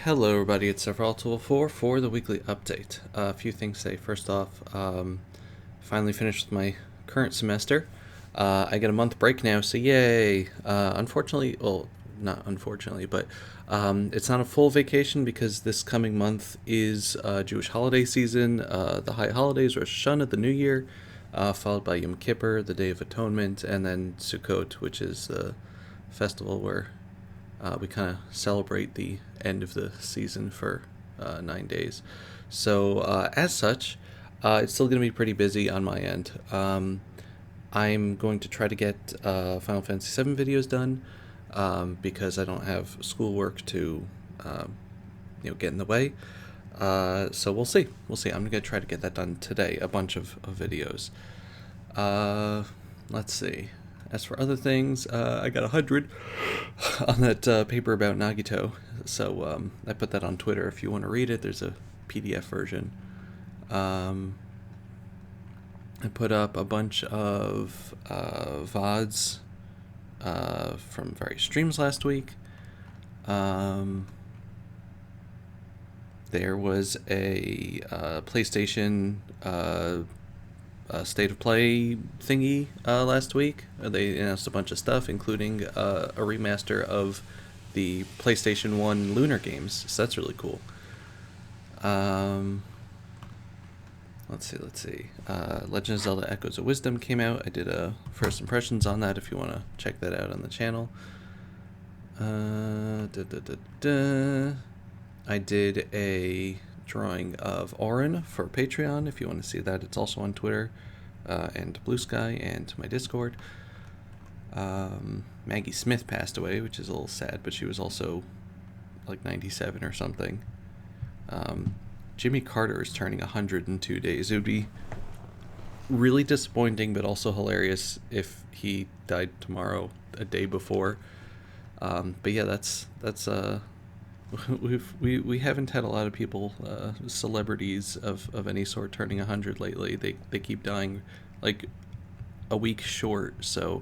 Hello, everybody. It's Several204 for the weekly update. A few things to say. First off, finally finished with my current semester. I get a month break now, so yay. Unfortunately, well, not unfortunately, but it's not a full vacation because this coming month is Jewish holiday season. The high holidays, Rosh Hashanah, the New Year, followed by Yom Kippur, the Day of Atonement, and then Sukkot, which is the festival where we kind of celebrate the end of the season for 9 days. So, as such, it's still going to be pretty busy on my end. I'm going to try to get Final Fantasy VII videos done because I don't have schoolwork to, get in the way. So we'll see. We'll see. I'm going to try to get that done today. A bunch of videos. Let's see. As for other things, I got 100 on that paper about Nagito. So I put that on Twitter if you want to read it. There's a PDF version. I put up a bunch of VODs from various streams last week. There was a PlayStation State of Play thingy last week. They announced a bunch of stuff, including a remaster of the PlayStation 1 Lunar games, so that's really cool. Let's see. Legend of Zelda Echoes of Wisdom came out. I did a first impressions on that if you want to check that out on the channel. I did a drawing of Auron for Patreon. If you want to see that, it's also on Twitter and Blue Sky and my Discord. Maggie Smith passed away, which is a little sad, but she was also like 97 or something. Jimmy Carter is turning 100 in 2 days. It would be really disappointing, but also hilarious if he died tomorrow, a day before. But yeah, that's we haven't had a lot of people, celebrities of any sort, turning 100 lately. They keep dying like a week short, so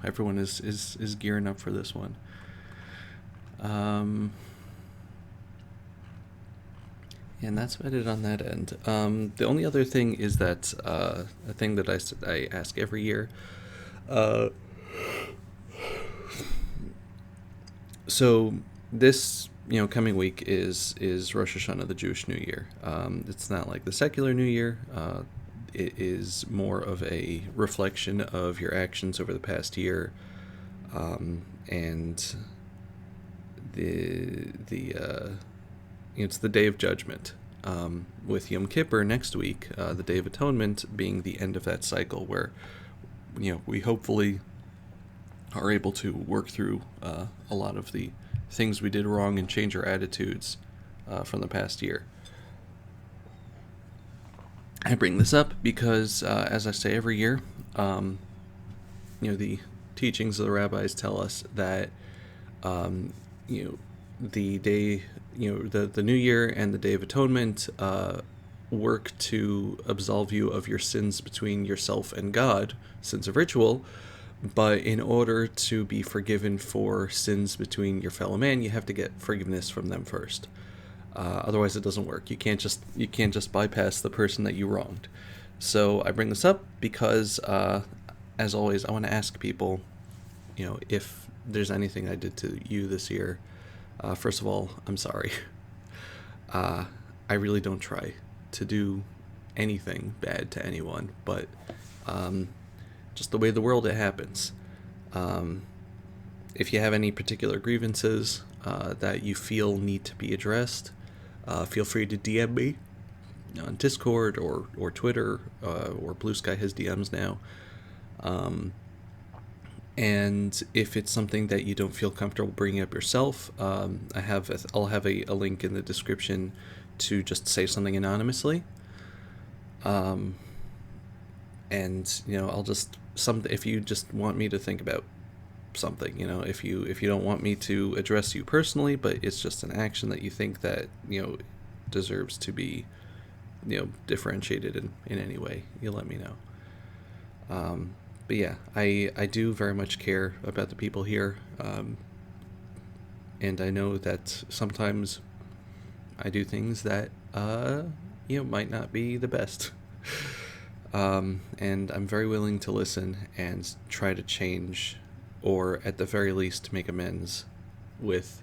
everyone is gearing up for this one. And that's about it on that end. The only other thing is that a thing that I ask every year. So this coming week is Rosh Hashanah, the Jewish New Year. It's not like the secular New Year. It is more of a reflection of your actions over the past year, and it's the Day of Judgment. With Yom Kippur next week, the Day of Atonement being the end of that cycle, where we hopefully are able to work through a lot of the things we did wrong and change our attitudes from the past year. I bring this up because, as I say every year, the teachings of the rabbis tell us that, the day, the New Year and the Day of Atonement work to absolve you of your sins between yourself and God, sins of ritual. But in order to be forgiven for sins between your fellow man, you have to get forgiveness from them first. Otherwise, it doesn't work. You can't just bypass the person that you wronged. So I bring this up because, as always, I want to ask people, if there's anything I did to you this year. First of all, I'm sorry. I really don't try to do anything bad to anyone, but just the way the world it happens. If you have any particular grievances that you feel need to be addressed, feel free to DM me on Discord or Twitter, or Blue Sky has DMs now. And if it's something that you don't feel comfortable bringing up yourself, I'll have a link in the description to just say something anonymously. And I'll just if you just want me to think about something, if you don't want me to address you personally, but it's just an action that you think that deserves to be differentiated in any way, you let me know. But yeah, I do very much care about the people here. And I know that sometimes I do things that, might not be the best. And I'm very willing to listen and try to change, or at the very least make amends with,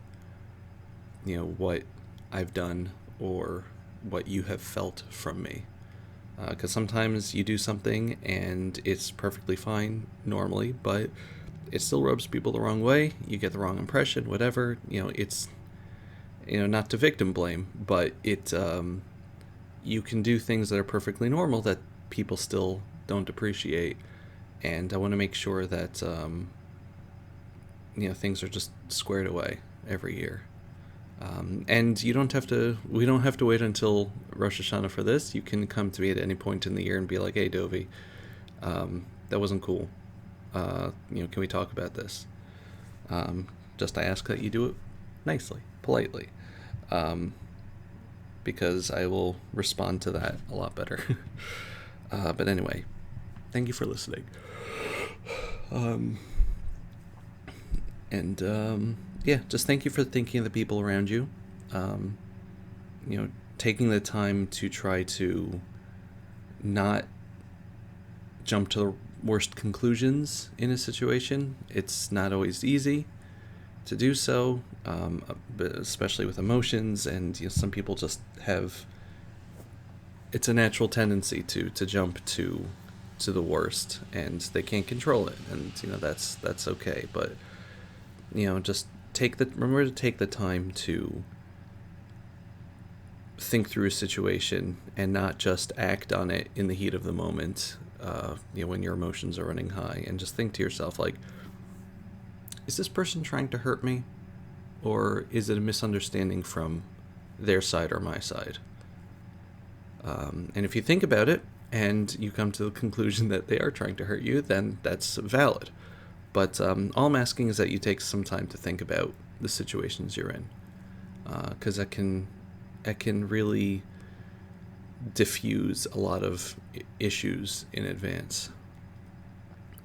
what I've done or what you have felt from me. Because sometimes you do something and it's perfectly fine normally, but it still rubs people the wrong way. You get the wrong impression, whatever. It's, not to victim blame, but you can do things that are perfectly normal that people still don't appreciate. And I want to make sure that, things are just squared away every year. And we don't have to wait until Rosh Hashanah for this. You can come to me at any point in the year and be like, hey, Dovey, that wasn't cool. Can we talk about this? Just I ask that you do it nicely, politely, because I will respond to that a lot better. But anyway, thank you for listening. Just thank you for thinking of the people around you. Taking the time to try to not jump to the worst conclusions in a situation. It's not always easy to do so, but especially with emotions, and some people just have. It's a natural tendency to jump to the worst, and they can't control it, and that's okay. But just remember to take the time to think through a situation and not just act on it in the heat of the moment, when your emotions are running high, and just think to yourself, like, is this person trying to hurt me, or is it a misunderstanding from their side or my side? And if you think about it and you come to the conclusion that they are trying to hurt you, then that's valid. But all I'm asking is that you take some time to think about the situations you're in, because that can really diffuse a lot of issues in advance.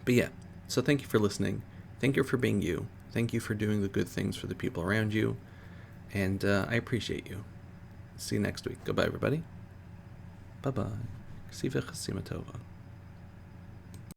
But yeah, so thank you for listening. Thank you for being you. Thank you for doing the good things for the people around you. And I appreciate you. See you next week. Goodbye, everybody. Bye-bye. Ksiva Chasima Tova.